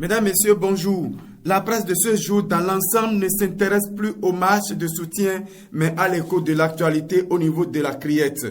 Mesdames, Messieurs, bonjour. La presse de ce jour dans l'ensemble ne s'intéresse plus aux marches de soutien, mais à l'écho de l'actualité au niveau de la criette.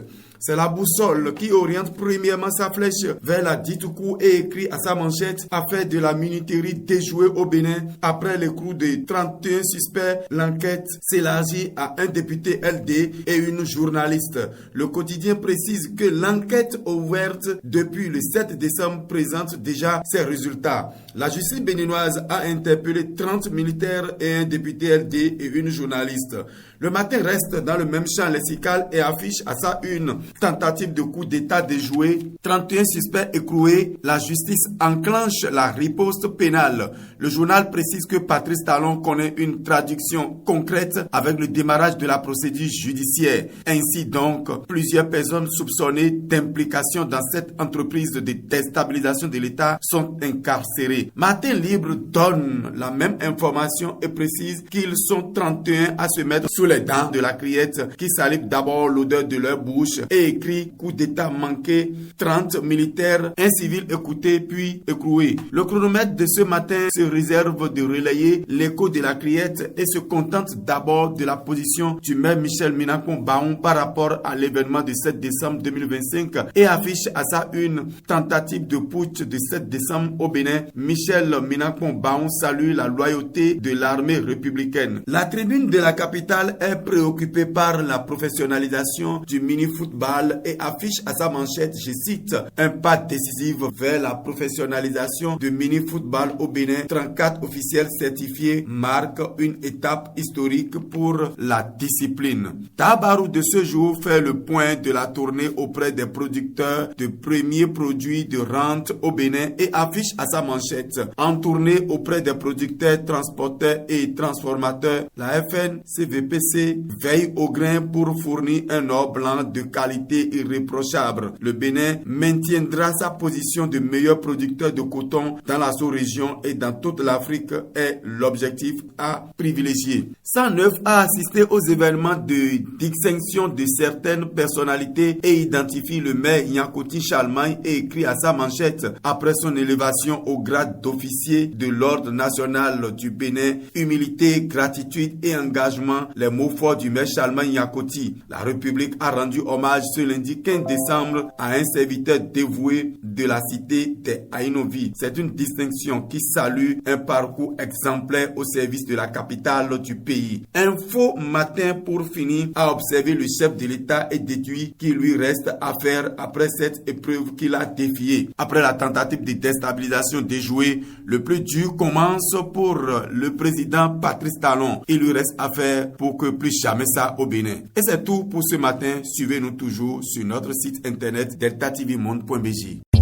C'est la boussole qui oriente premièrement sa flèche vers la Ditougou et écrit à sa manchette « Affaire de la minuterie déjouée au Bénin ». Après l'écrou de 31 suspects, l'enquête s'élargit à un député LD et une journaliste. Le quotidien précise que l'enquête ouverte depuis le 7 décembre présente déjà ses résultats. La justice béninoise a interpellé 30 militaires et un député LD et une journaliste. Le Matin reste dans le même champ lexical et affiche à sa une tentative de coup d'État déjoué, 31 suspects écroués, la justice enclenche la riposte pénale. Le journal précise que Patrice Talon connaît une traduction concrète avec le démarrage de la procédure judiciaire. Ainsi donc, plusieurs personnes soupçonnées d'implication dans cette entreprise de déstabilisation de l'État sont incarcérées. Matin Libre donne la même information et précise qu'ils sont 31 à se mettre sous les dents de la criette qui salive d'abord l'odeur de leur bouche et écrit coup d'État manqué, 30 militaires, un civil écouté puis écroué. Le chronomètre de ce matin se réserve de relayer l'écho de la criette et se contente d'abord de la position du maire Michel Minankon-Baon par rapport à l'événement du 7 décembre 2025 et affiche à sa une tentative de putsch du 7 décembre au Bénin. Michel Minankon-Baon salue la loyauté de l'armée républicaine. La tribune de la capitale est préoccupée par la professionnalisation du mini-football et affiche à sa manchette, je cite, un pas décisif vers la professionnalisation du mini-football au Bénin. 34 officiels certifiés marquent une étape historique pour la discipline. Tabarou de ce jour fait le point de la tournée auprès des producteurs de premiers produits de rente au Bénin et affiche à sa manchette, en tournée auprès des producteurs, transporteurs et transformateurs, la FNCVPC veille au grain pour fournir un or blanc de qualité irréprochable. Le Bénin maintiendra sa position de meilleur producteur de coton dans la sous-région et dans toute l'Afrique est l'objectif à privilégier. 109 a assisté aux événements de distinction de certaines personnalités et identifie le maire Yankoti Chalmagne et écrit à sa manchette après son élévation au grade d'officier de l'ordre national du Bénin, humilité, gratitude et engagement, les mots forts du maire Chalmagne Yankoti. La République a rendu hommage ce lundi 15 décembre à un serviteur dévoué de la cité des Aïnovi. C'est une distinction qui salue un parcours exemplaire au service de la capitale du pays. Info Matin pour finir a observé le chef de l'État et déduit qu'il lui reste à faire après cette épreuve qu'il a défiée. Après la tentative de déstabilisation déjouée, le plus dur commence pour le président Patrice Talon. Il lui reste à faire pour que plus jamais ça au Bénin. Et c'est tout pour ce matin. Suivez-nous toujours sur notre site internet deltatvmonde.bj.